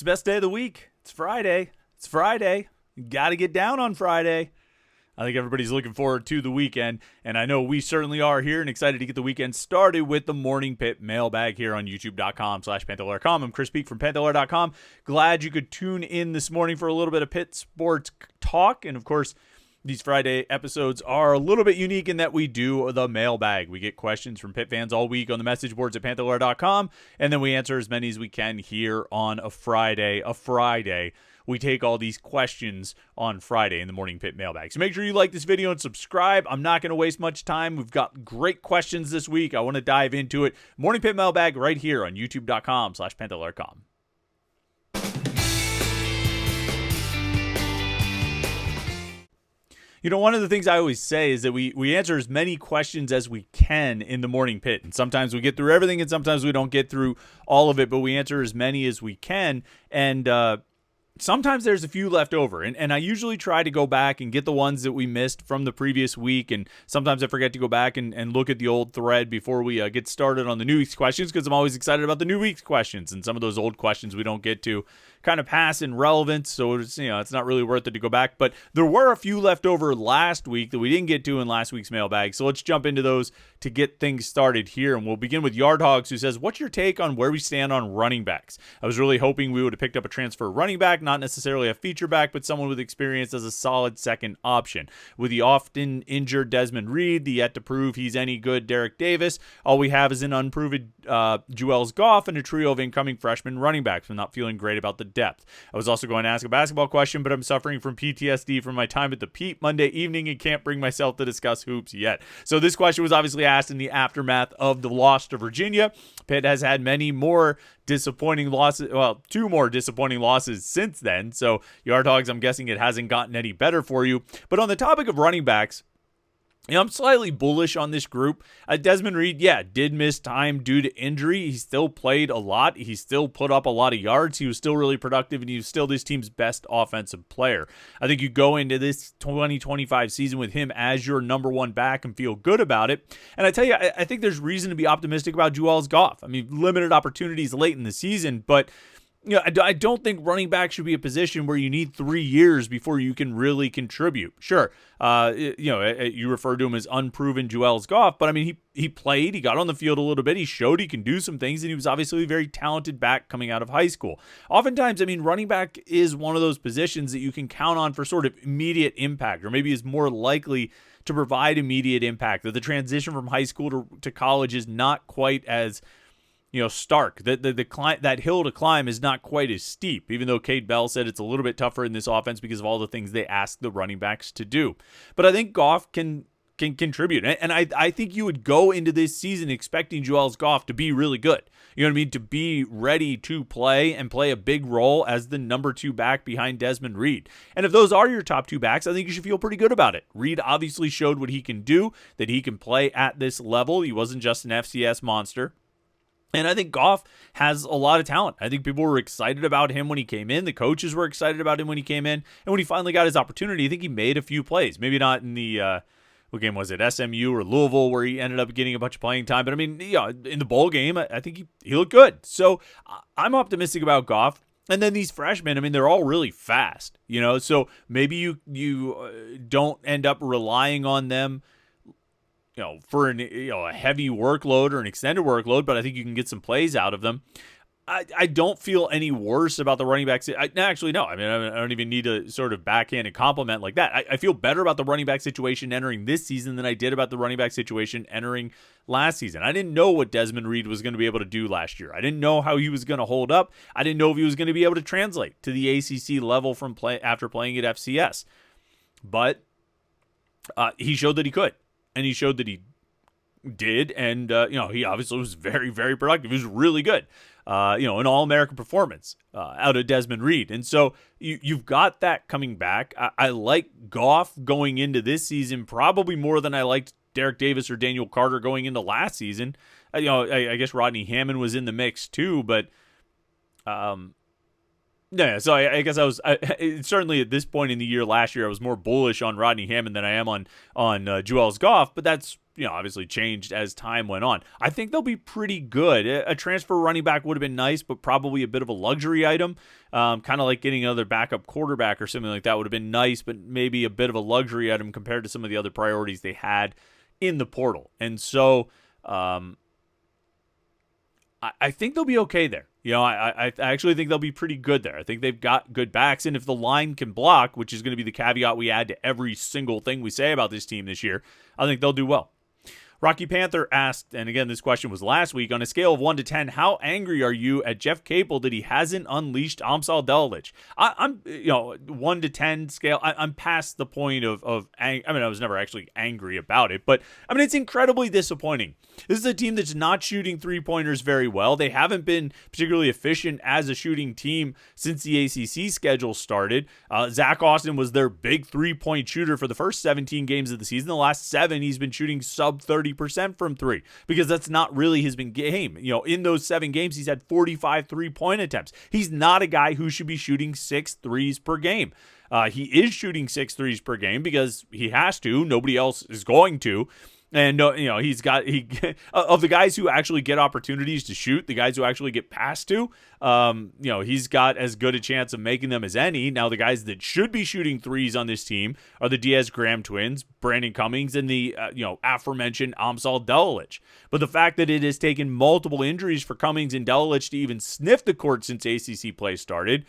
It's the best day of the week. It's Friday. It's Friday. You got to get down on Friday. I think everybody's looking forward to the weekend, and I know we certainly are here and excited to get the weekend started with the Morning Pitt Mailbag here on youtube.com/Panther-Lair.com. I'm Chris Peak from Panther-Lair.com. Glad you could tune in this morning for a little bit of Pitt sports talk, and of course, these Friday episodes are a little bit unique in that we do the mailbag. We get questions from Pitt fans all week on the message boards at Panther-Lair.com, and then we answer as many as we can here on a Friday. We take all these questions on Friday in the Morning Pitt Mailbag. So make sure you like this video and subscribe. I'm not going to waste much time. We've got great questions this week. I want to dive into it. Morning Pitt Mailbag right here on youtube.com/Panther-Lair.com. You know, one of the things I always say is that we answer as many questions as we can in the Morning Pit. And sometimes we get through everything and sometimes we don't get through all of it, but we answer as many as we can. And sometimes there's a few left over. And I usually try to go back and get the ones that we missed from the previous week. And sometimes I forget to go back and look at the old thread before we get started on the new week's questions, because I'm always excited about the new week's questions. And some of those old questions we don't get to kind of pass in relevance, so it's not really worth it to go back. But there were a few left over last week that we didn't get to in last week's mailbag, so let's jump into those to get things started here. And we'll begin with Yard Hogs, who says, what's your take on where we stand on running backs? I was really hoping we would have picked up a transfer running back, not necessarily a feature back, but someone with experience as a solid second option. With the often injured Desmond Reed, the yet to prove he's any good Derek Davis, all we have is an unproven Juelz Goff and a trio of incoming freshman running backs. I'm not feeling great about the depth. I was also going to ask a basketball question, but I'm suffering from PTSD from my time at the Pete Monday evening and can't bring myself to discuss hoops yet. So this question was obviously asked in the aftermath of the loss to Virginia. Pitt has had many more disappointing losses, well, two more disappointing losses since then. So Yard Hogs, I'm guessing it hasn't gotten any better for you. But on the topic of running backs, I'm slightly bullish on this group. Desmond Reed, did miss time due to injury. He still played a lot. He still put up a lot of yards. He was still really productive, and he was still this team's best offensive player. I think you go into this 2025 season with him as your number one back and feel good about it. And I tell you, I think there's reason to be optimistic about Juelz Goff. I mean, limited opportunities late in the season, but I don't think running back should be a position where you need 3 years before you can really contribute. Sure, you refer to him as unproven Juelz Goff, but I mean, he played, he got on the field a little bit, he showed he can do some things, and he was obviously a very talented back coming out of high school. Oftentimes, I mean, running back is one of those positions that you can count on for sort of immediate impact, or maybe is more likely to provide immediate impact, that the transition from high school to college is not quite as stark. That hill to climb is not quite as steep, even though Cade Bell said it's a little bit tougher in this offense because of all the things they ask the running backs to do. But I think Goff can contribute. And I think you would go into this season expecting Juelz Goff to be really good. You know what I mean? To be ready to play and play a big role as the number 2 back behind Desmond Reed. And if those are your top 2 backs, I think you should feel pretty good about it. Reed obviously showed what he can do, that he can play at this level. He wasn't just an FCS monster. And I think Goff has a lot of talent. I think people were excited about him when he came in. The coaches were excited about him when he came in. And when he finally got his opportunity, I think he made a few plays. Maybe not in the, what game was it, SMU or Louisville, where he ended up getting a bunch of playing time. But I mean, in the bowl game, I think he looked good. So I'm optimistic about Goff. And then these freshmen, I mean, they're all really fast, so maybe you don't end up relying on them for a heavy workload or an extended workload, but I think you can get some plays out of them. I don't feel any worse about the running backs. Actually, no. I mean, I don't even need to sort of backhand and compliment like that. I feel better about the running back situation entering this season than I did about the running back situation entering last season. I didn't know what Desmond Reed was going to be able to do last year. I didn't know how he was going to hold up. I didn't know if he was going to be able to translate to the ACC level after playing at FCS. But he showed that he could. And he showed that he did, and he obviously was very, very productive. He was really good, an All-American performance out of Desmond Reed. And so you've got that coming back. I like Goff going into this season probably more than I liked Derek Davis or Daniel Carter going into last season. I guess Rodney Hammond was in the mix too, but yeah, so I guess I was certainly at this point in the year last year, I was more bullish on Rodney Hammond than I am on Juelz Goff, but that's obviously changed as time went on. I think they'll be pretty good. A transfer running back would have been nice, but probably a bit of a luxury item. Kind of like getting another backup quarterback or something like that would have been nice, but maybe a bit of a luxury item compared to some of the other priorities they had in the portal. And so I think they'll be okay there. I actually think they'll be pretty good there. I think they've got good backs, and if the line can block, which is going to be the caveat we add to every single thing we say about this team this year, I think they'll do well. Rocky Panther asked, and again, this question was last week, on a scale of 1 to 10, how angry are you at Jeff Capel that he hasn't unleashed Amsal Delalic? I'm 1 to 10 scale, I'm past the point of I was never actually angry about it, but it's incredibly disappointing. This is a team that's not shooting three-pointers very well. They haven't been particularly efficient as a shooting team since the ACC schedule started. Zach Austin was their big three-point shooter for the first 17 games of the season. The last 7, he's been shooting sub 30% from 3 because that's not really his been game. In those 7 games, he's had 45 three-point attempts. He's not a guy who should be shooting 6 threes per game. He is shooting 6 threes per game because he has to. Nobody else is going to. And, he's got, of the guys who actually get opportunities to shoot, the guys who actually get passed to, he's got as good a chance of making them as any. Now, the guys that should be shooting threes on this team are the Diaz-Graham twins, Brandon Cummings, and the, aforementioned Amsal Delalic. But the fact that it has taken multiple injuries for Cummings and Delalic to even sniff the court since ACC play started,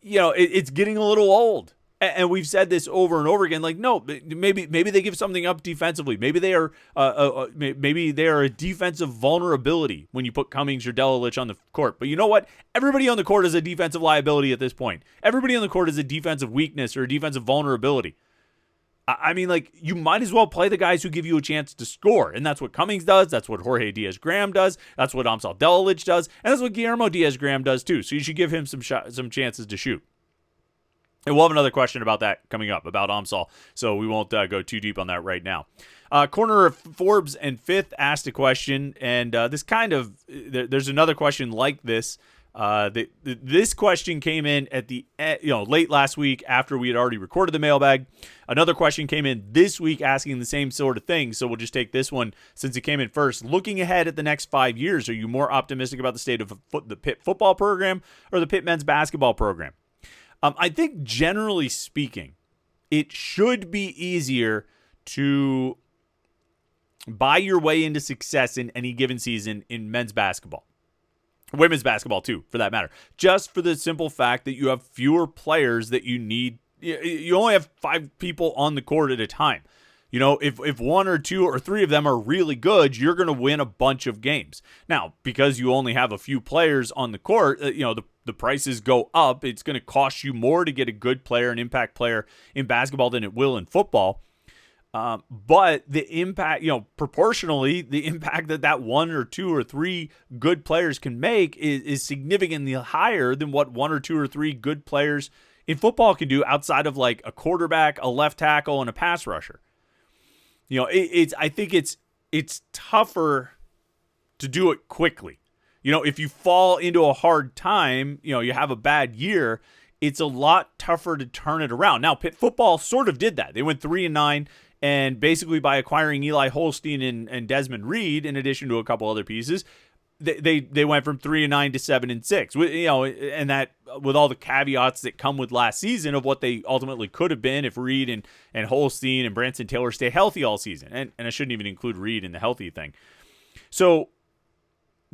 it's getting a little old. And we've said this over and over again. Like, no, maybe they give something up defensively. Maybe they are a defensive vulnerability when you put Cummings or Delalic on the court. But you know what? Everybody on the court is a defensive liability at this point. Everybody on the court is a defensive weakness or a defensive vulnerability. You might as well play the guys who give you a chance to score. And that's what Cummings does. That's what Jorge Diaz-Graham does. That's what Amsal Delalic does. And that's what Guillermo Diaz-Graham does too. So you should give him some chances to shoot. And we'll have another question about that coming up, about Amsal, so we won't go too deep on that right now. Corner of Forbes and Fifth asked a question, and there's another question like this. This question came in at the late last week after we had already recorded the mailbag. Another question came in this week asking the same sort of thing, so we'll just take this one since it came in first. Looking ahead at the next 5 years, are you more optimistic about the state of the Pitt football program or the Pitt men's basketball program? I think generally speaking, it should be easier to buy your way into success in any given season in men's basketball. Women's basketball too, for that matter. Just for the simple fact that you have fewer players that you need. You only have 5 people on the court at a time. If 1 or 2 or 3 of them are really good, you're going to win a bunch of games. Now, because you only have a few players on the court, the prices go up. It's going to cost you more to get a good player, an impact player in basketball than it will in football. But the impact, proportionally, the impact that 1 or 2 or 3 good players can make is significantly higher than what 1 or 2 or 3 good players in football can do outside of like a quarterback, a left tackle, and a pass rusher. I think it's tougher to do it quickly. If you fall into a hard time, you have a bad year, it's a lot tougher to turn it around. Now, Pitt football sort of did that. They went 3-9, and basically by acquiring Eli Holstein and Desmond Reed, in addition to a couple other pieces, they went from 3-9 to 7-6. And that with all the caveats that come with last season of what they ultimately could have been if Reed and Holstein and Branson Taylor stay healthy all season. And I shouldn't even include Reed in the healthy thing. So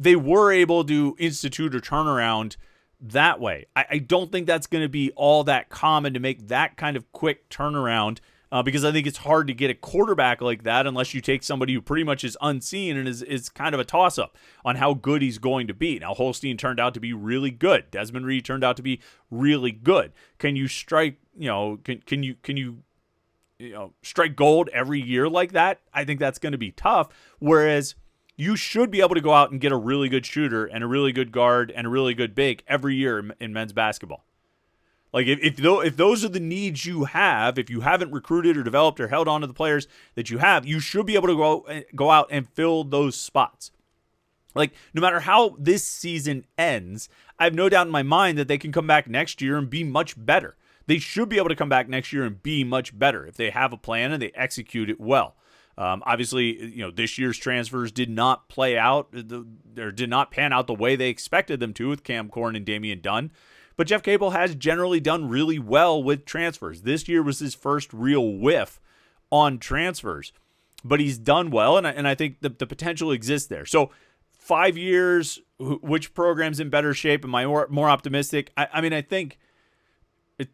they were able to institute a turnaround that way. I don't think that's going to be all that common to make that kind of quick turnaround because I think it's hard to get a quarterback like that unless you take somebody who pretty much is unseen and is kind of a toss-up on how good he's going to be. Now, Holstein turned out to be really good. Desmond Reed turned out to be really good. Can you strike, can you strike gold every year like that? I think that's going to be tough. Whereas you should be able to go out and get a really good shooter and a really good guard and a really good big every year in men's basketball. Like if those are the needs you have, if you haven't recruited or developed or held on to the players that you have, you should be able to go out and fill those spots. Like no matter how this season ends, I have no doubt in my mind that they can come back next year and be much better. They should be able to come back next year and be much better if they have a plan and they execute it well. Obviously, this year's transfers did not play out, or did not pan out the way they expected them to with Cam Corn and Damian Dunn. But Jeff Capel has generally done really well with transfers. This year was his first real whiff on transfers, but he's done well, and I think the potential exists there. So 5 years, which program's in better shape? Am I more optimistic? I think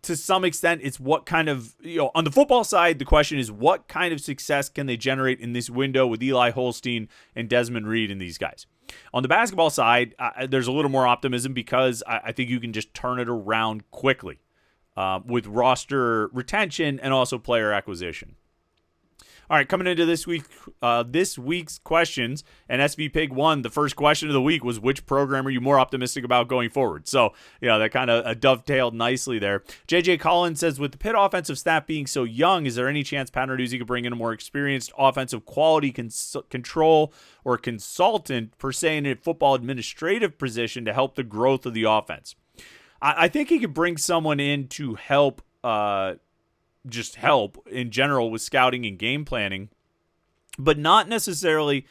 to some extent it's what kind of, on the football side, the question is what kind of success can they generate in this window with Eli Holstein and Desmond Reed and these guys. On the basketball side, there's a little more optimism because I think you can just turn it around quickly with roster retention and also player acquisition. All right, coming into this week's questions, and SV Pig 1, the first question of the week was, which program are you more optimistic about going forward? So, that kind of dovetailed nicely there. JJ Collins says, with the Pitt offensive staff being so young, is there any chance Pat Narduzzi could bring in a more experienced offensive quality control or consultant, per se, in a football administrative position to help the growth of the offense? I think he could bring someone in to help just help in general with scouting and game planning, but not necessarily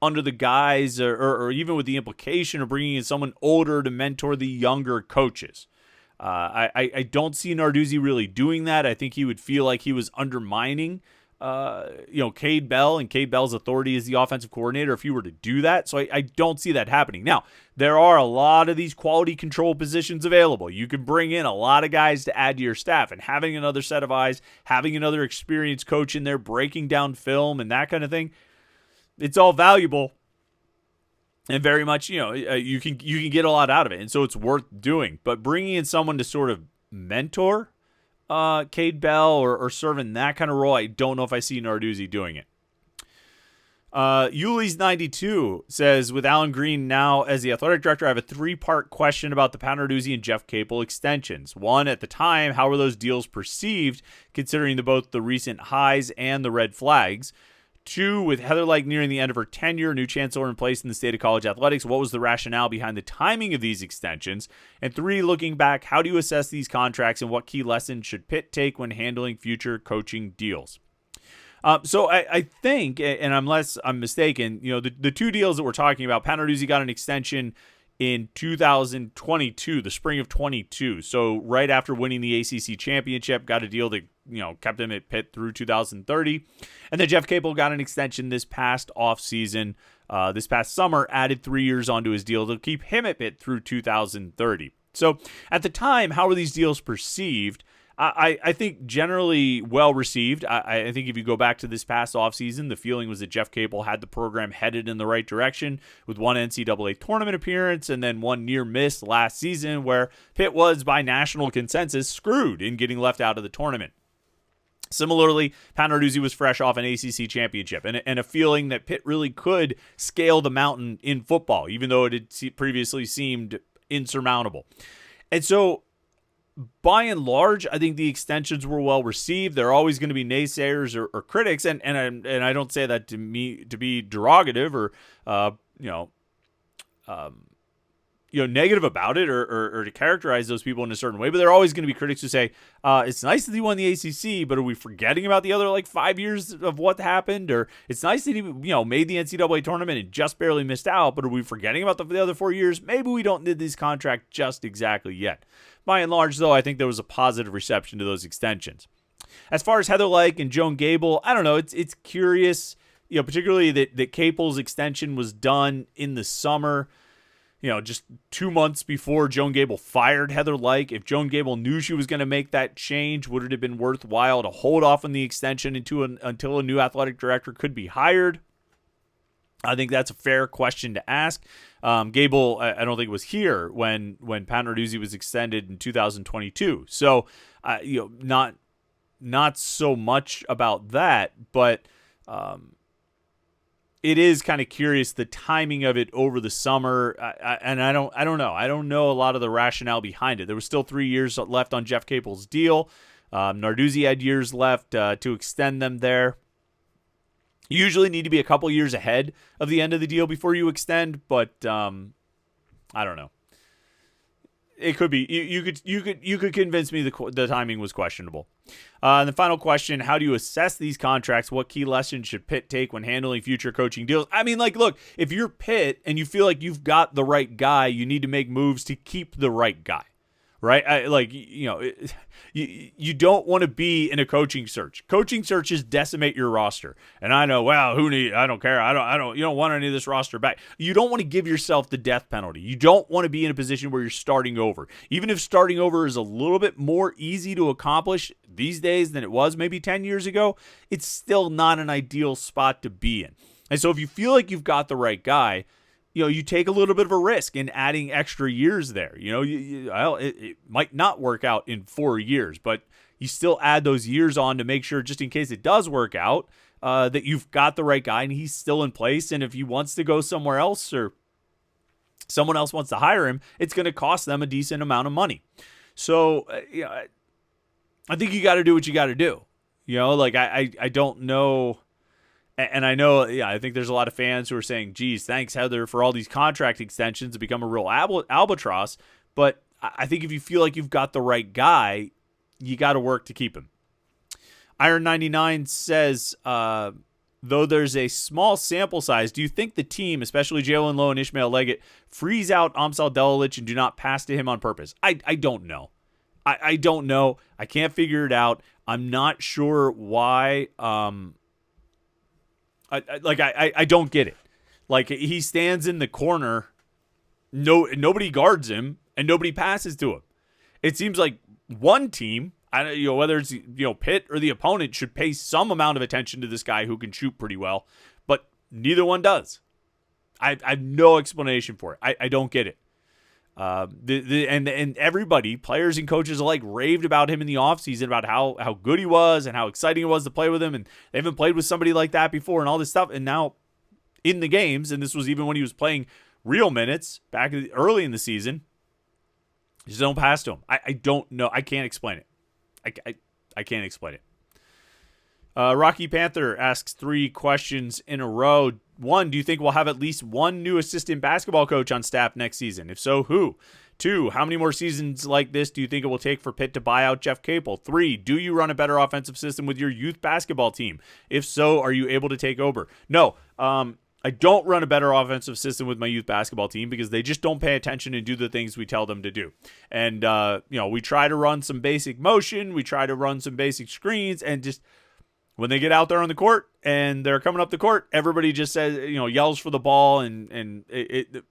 under the guise or even with the implication of bringing in someone older to mentor the younger coaches. I don't see Narduzzi really doing that. I think he would feel like he was undermining Cade Bell and Cade Bell's authority as the offensive coordinator if he were to do that. So I don't see that happening. Now, there are a lot of these quality control positions available. You can bring in a lot of guys to add to your staff, and having another set of eyes, having another experienced coach in there, breaking down film and that kind of thing, it's all valuable. And very much, you can get a lot out of it. And so it's worth doing. But bringing in someone to sort of mentor Cade Bell or serve in that kind of role, I don't know if I see Narduzzi doing it. Yuli's92 says, with Alan Green now as the athletic director, I have a 3-part question about the Pat Narduzzi and Jeff Capel extensions. 1, at the time, how were those deals perceived, considering both the recent highs and the red flags? 2, with Heather Lyke nearing the end of her tenure, new chancellor in place in the state of college athletics, what was the rationale behind the timing of these extensions? And 3, looking back, how do you assess these contracts and what key lessons should Pitt take when handling future coaching deals? So I think, and unless I'm mistaken, the 2 deals that we're talking about, Pat Narduzzi got an extension in 2022, the spring of 22. So right after winning the ACC championship, got a deal that kept him at Pitt through 2030. And then Jeff Capel got an extension this past offseason, this past summer, added 3 years onto his deal to keep him at Pitt through 2030. So at the time, how were these deals perceived? I think generally well received. I think if you go back to this past offseason, the feeling was that Jeff Capel had the program headed in the right direction with 1 NCAA tournament appearance and then 1 near miss last season where Pitt was, by national consensus, screwed in getting left out of the tournament. Similarly, Pat Narduzzi was fresh off an ACC championship and a feeling that Pitt really could scale the mountain in football, even though it had previously seemed insurmountable. And so, by and large, I think the extensions were well received. There are always going to be naysayers or critics, and I don't say that to be derogative or negative about it or to characterize those people in a certain way. But there are always going to be critics who say it's nice that he won the ACC, but are we forgetting about the other 5 years of what happened? Or it's nice that he made the NCAA tournament and just barely missed out, but are we forgetting about the other 4 years? Maybe we don't need this contract just exactly yet. By and large, though, I think there was a positive reception to those extensions. As far as Heather Lyke and Joan Gable, I don't know. It's curious, particularly that Capel's extension was done in the summer, just 2 months before Joan Gable fired Heather Lyke. If Joan Gable knew she was going to make that change, would it have been worthwhile to hold off on the extension until a new athletic director could be hired? I think that's a fair question to ask. Gable, I don't think was here when Pat Narduzzi was extended in 2022. So, not so much about that, but it is kind of curious the timing of it over the summer. I don't know. I don't know a lot of the rationale behind it. There was still 3 years left on Jeff Capel's deal. Narduzzi had years left to extend them there. You usually need to be a couple years ahead of the end of the deal before you extend, but I don't know. It could be. You could convince me the timing was questionable. And the final question: how do you assess these contracts? What key lessons should Pitt take when handling future coaching deals? I mean, like, look, if you're Pitt and you feel like you've got the right guy, you need to make moves to keep the right guy, right? You don't want to be in a coaching search. Coaching searches decimate your roster. And I know, well, I don't care. You don't want any of this roster back. You don't want to give yourself the death penalty. You don't want to be in a position where you're starting over. Even if starting over is a little bit more easy to accomplish these days than it was maybe 10 years ago, it's still not an ideal spot to be in. And so if you feel like you've got the right guy, you take a little bit of a risk in adding extra years there. It might not work out in 4 years, but you still add those years on to make sure, just in case it does work out, that you've got the right guy and he's still in place. And if he wants to go somewhere else or someone else wants to hire him, it's going to cost them a decent amount of money. So, I think you got to do what you got to do. I don't know. And I know, I think there's a lot of fans who are saying, geez, thanks, Heather, for all these contract extensions to become a real albatross. But I think if you feel like you've got the right guy, you got to work to keep him. Iron 99 says, though there's a small sample size, do you think the team, especially Jalen Lowe and Ishmael Leggett, freeze out Amsal Delalic and do not pass to him on purpose? I don't know. I don't know. I can't figure it out. I'm not sure why. I don't get it. Like, he stands in the corner, nobody guards him, and nobody passes to him. It seems like one team, whether it's Pitt or the opponent, should pay some amount of attention to this guy who can shoot pretty well, but neither one does. I have no explanation for it. I don't get it. And everybody, players and coaches alike, raved about him in the offseason, about how good he was and how exciting it was to play with him. And they haven't played with somebody like that before and all this stuff. And now in the games, and this was even when he was playing real minutes back early in the season, just don't pass to him. I don't know. I can't explain it. I can't explain it. Rocky Panther asks 3 questions in a row. 1, do you think we'll have at least one new assistant basketball coach on staff next season? If so, who? 2, how many more seasons like this do you think it will take for Pitt to buy out Jeff Capel? 3, do you run a better offensive system with your youth basketball team? If so, are you able to take over? No, I don't run a better offensive system with my youth basketball team because they just don't pay attention and do the things we tell them to do. And, we try to run some basic motion. We try to run some basic screens, and just when they get out there on the court and they're coming up the court, everybody just says, yells for the ball, and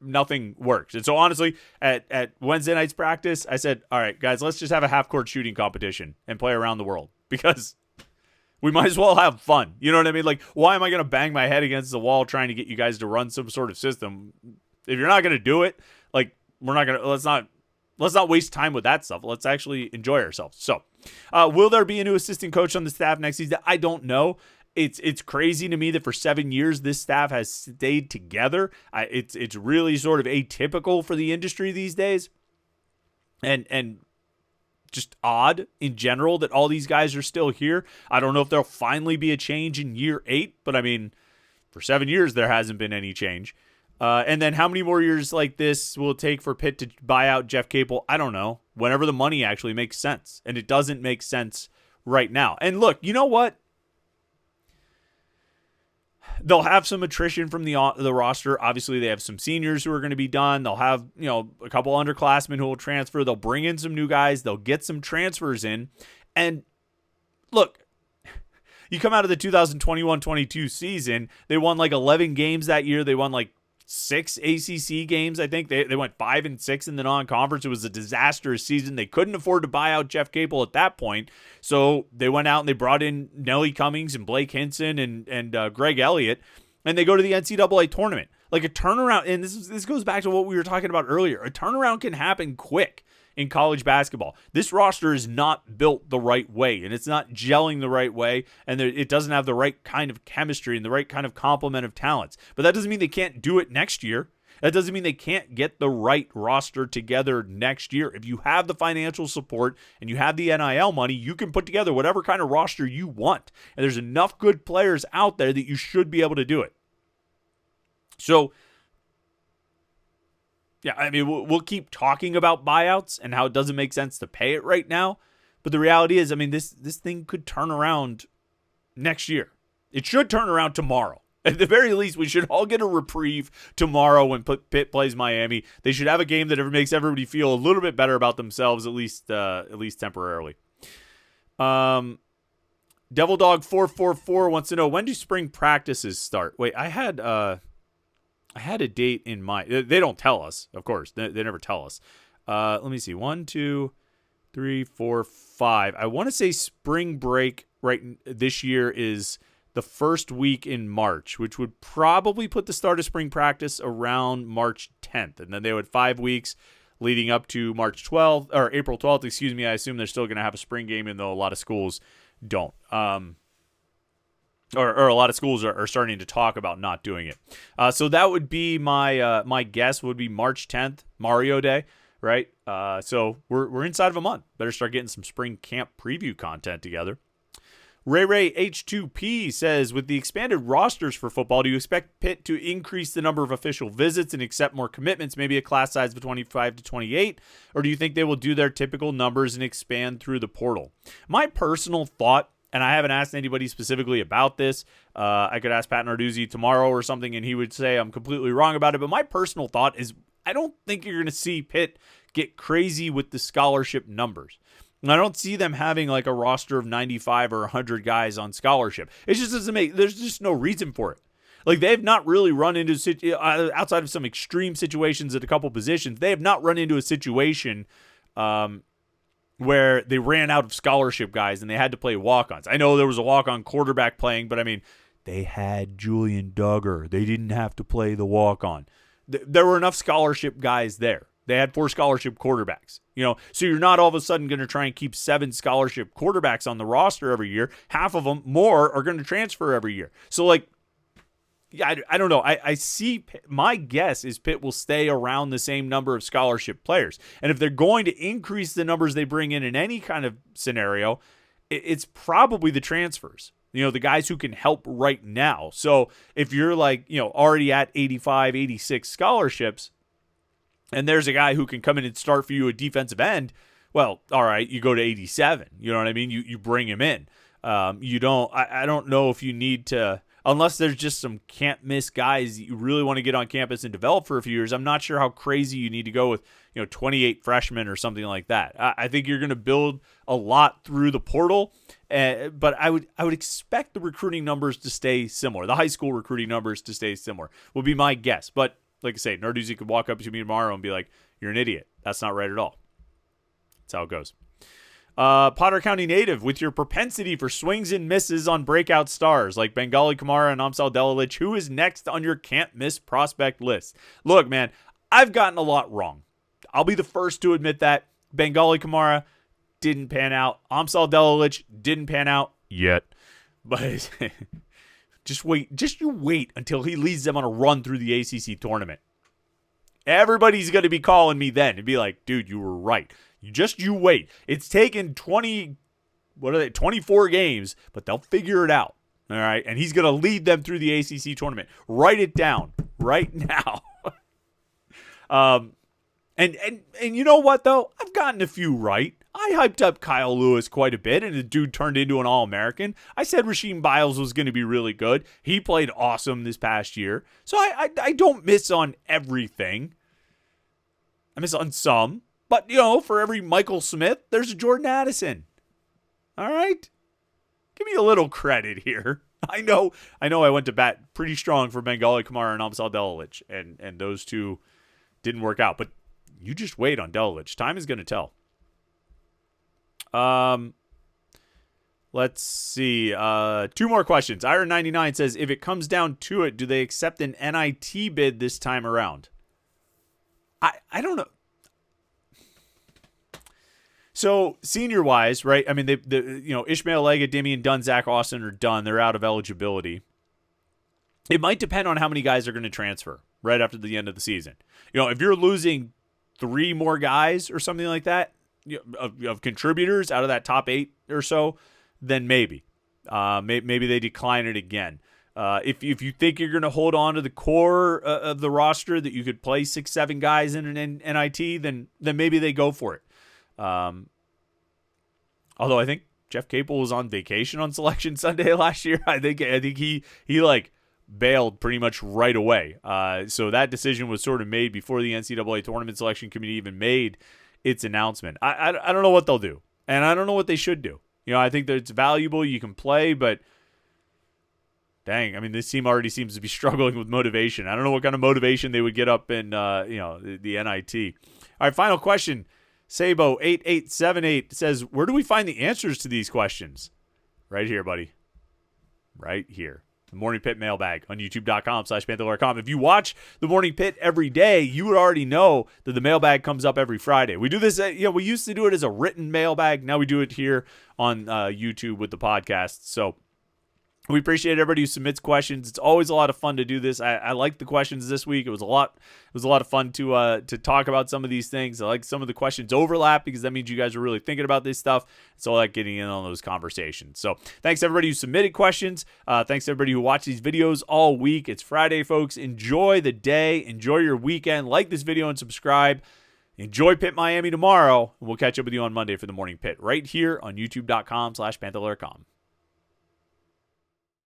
nothing works. And so honestly, at Wednesday night's practice, I said, all right, guys, let's just have a half-court shooting competition and play around the world, because we might as well have fun. You know what I mean? Like, why am I going to bang my head against the wall trying to get you guys to run some sort of system? If you're not going to do it, like, let's not waste time with that stuff. Let's actually enjoy ourselves. So, will there be a new assistant coach on the staff next season? I don't know. It's crazy to me that for 7 years this staff has stayed together. It's really sort of atypical for the industry these days, and just odd in general that all these guys are still here. I don't know if there'll finally be a change in year 8, but I mean, for 7 years there hasn't been any change. And then how many more years like this will it take for Pitt to buy out Jeff Capel? I don't know. Whenever the money actually makes sense. And it doesn't make sense right now. And look, you know what? They'll have some attrition from the roster. Obviously, they have some seniors who are going to be done. They'll have, a couple underclassmen who will transfer. They'll bring in some new guys. They'll get some transfers in. And look, you come out of the 2021-22 season, they won like 11 games that year. They won like 6 ACC games, I think. They went 5-6 in the non-conference. It was a disastrous season. They couldn't afford to buy out Jeff Capel at that point, so they went out and they brought in Nelly Cummings and Blake Hinson and Greg Elliott, and they go to the NCAA tournament. Like, a turnaround, and this goes back to what we were talking about earlier. A turnaround can happen quick in college basketball. This roster is not built the right way, and it's not gelling the right way, and it doesn't have the right kind of chemistry and the right kind of complement of talents. But that doesn't mean they can't do it next year. That doesn't mean they can't get the right roster together next year. If you have the financial support and you have the NIL money, you can put together whatever kind of roster you want. And there's enough good players out there that you should be able to do it. So, Yeah, I mean, we'll keep talking about buyouts and how it doesn't make sense to pay it right now. But the reality is, I mean, this thing could turn around next year. It should turn around tomorrow. At the very least, we should all get a reprieve tomorrow when Pitt plays Miami. They should have a game that makes everybody feel a little bit better about themselves, at least temporarily. Devil Dog 444 wants to know, when do spring practices start? Wait, I had a date in mind. They don't tell us, of course. They never tell us. Let me see. 1, 2, 3, 4, 5. I want to say spring break this year is the first week in March, which would probably put the start of spring practice around March 10th. And then they would 5 weeks leading up to March 12th or April 12th, excuse me. I assume they're still going to have a spring game, even though a lot of schools don't. Or a lot of schools are starting to talk about not doing it. So that would be my guess would be March 10th, Mario Day, right? So we're inside of a month. Better start getting some spring camp preview content together. Ray H2P says, with the expanded rosters for football, do you expect Pitt to increase the number of official visits and accept more commitments, maybe a class size of 25 to 28? Or do you think they will do their typical numbers and expand through the portal? My personal thought, and I haven't asked anybody specifically about this, I could ask Pat Narduzzi tomorrow or something, and he would say I'm completely wrong about it, but my personal thought is I don't think you're going to see Pitt get crazy with the scholarship numbers. I don't see them having like a roster of 95 or 100 guys on scholarship. It just doesn't there's just no reason for it. Like, they have not really run into, outside of some extreme situations at a couple positions, they have not run into a situation where they ran out of scholarship guys and they had to play walk-ons. I know there was a walk-on quarterback playing, but I mean, they had Julian Duggar. They didn't have to play the walk-on. There were enough scholarship guys there. They had 4 scholarship quarterbacks, so you're not all of a sudden going to try and keep 7 scholarship quarterbacks on the roster every year. Half of them more are going to transfer every year. So like, yeah, I don't know. I see, my guess is Pitt will stay around the same number of scholarship players. And if they're going to increase the numbers they bring in any kind of scenario, it's probably the transfers. The guys who can help right now. So if you're like, already at 85, 86 scholarships, and there's a guy who can come in and start for you at defensive end, well, all right, you go to 87. You know what I mean? You bring him in. You don't. I don't know if you need to, unless there's just some can't miss guys that you really want to get on campus and develop for a few years. I'm not sure how crazy you need to go with 28 freshmen or something like that. I think you're going to build a lot through the portal, but I would expect the recruiting numbers to stay similar. The high school recruiting numbers to stay similar would be my guess. But like I say, Narduzzi could walk up to me tomorrow and be like, "You're an idiot. That's not right at all." That's how it goes. Potter County native, with your propensity for swings and misses on breakout stars like Bengali Kamara and Amsal Delalic, who is next on your can't miss prospect list? Look, man, I've gotten a lot wrong. I'll be the first to admit that. Bengali Kamara didn't pan out. Amsal Delalic didn't pan out yet. But just you wait until he leads them on a run through the ACC tournament. Everybody's going to be calling me then and be like, dude, you were right. You wait. It's taken 24 games, but they'll figure it out. All right. And he's going to lead them through the ACC tournament. Write it down right now. And you know what, though? I've gotten a few right. I hyped up Kyle Lewis quite a bit, and the dude turned into an All-American. I said Rasheem Biles was going to be really good. He played awesome this past year. So I don't miss on everything. I miss on some. But, for every Michael Smith, there's a Jordan Addison. All right? Give me a little credit here. I know I went to bat pretty strong for Bengali Kamara and Amsal Delalic, and those two didn't work out. But you just wait on Delalic. Time is going to tell. Let's see. 2 more questions. Iron99 says, if it comes down to it, do they accept an NIT bid this time around? I don't know. So senior-wise, right? I mean, Ishmael Lega, Damian Dunn, Zach Austin are done. They're out of eligibility. It might depend on how many guys are going to transfer right after the end of the season. If you're losing 3 more guys or something like that, of contributors out of that top 8 or so, then maybe they decline it again. If you think you're going to hold on to the core of the roster, that you could play 6-7 guys in an NIT, then maybe they go for it. Although I think Jeff Capel was on vacation on Selection Sunday last year. I think he like bailed pretty much right away. So that decision was sort of made before the NCAA Tournament Selection Committee even made its announcement. I don't know what they'll do, and I don't know what they should do. I think that it's valuable. You can play, but dang, I mean, this team already seems to be struggling with motivation. I don't know what kind of motivation they would get up in, the NIT. All right, final question. Sabo8878 says, where do we find the answers to these questions? Right here, buddy. Right here. The Morning Pitt Mailbag on youtube.com/Panther-Lair.com. If you watch the Morning Pitt every day, you would already know that the mailbag comes up every Friday. We do this, we used to do it as a written mailbag. Now we do it here on YouTube with the podcast. So we appreciate everybody who submits questions. It's always a lot of fun to do this. I like the questions this week. It was a lot of fun to talk about some of these things. I like some of the questions overlap because that means you guys are really thinking about this stuff. So I like getting in on those conversations. So thanks to everybody who submitted questions. Thanks to everybody who watched these videos all week. It's Friday, folks. Enjoy the day. Enjoy your weekend. Like this video and subscribe. Enjoy Pitt Miami tomorrow. And we'll catch up with you on Monday for the Morning Pitt right here on youtube.com/Panther-Lair.com.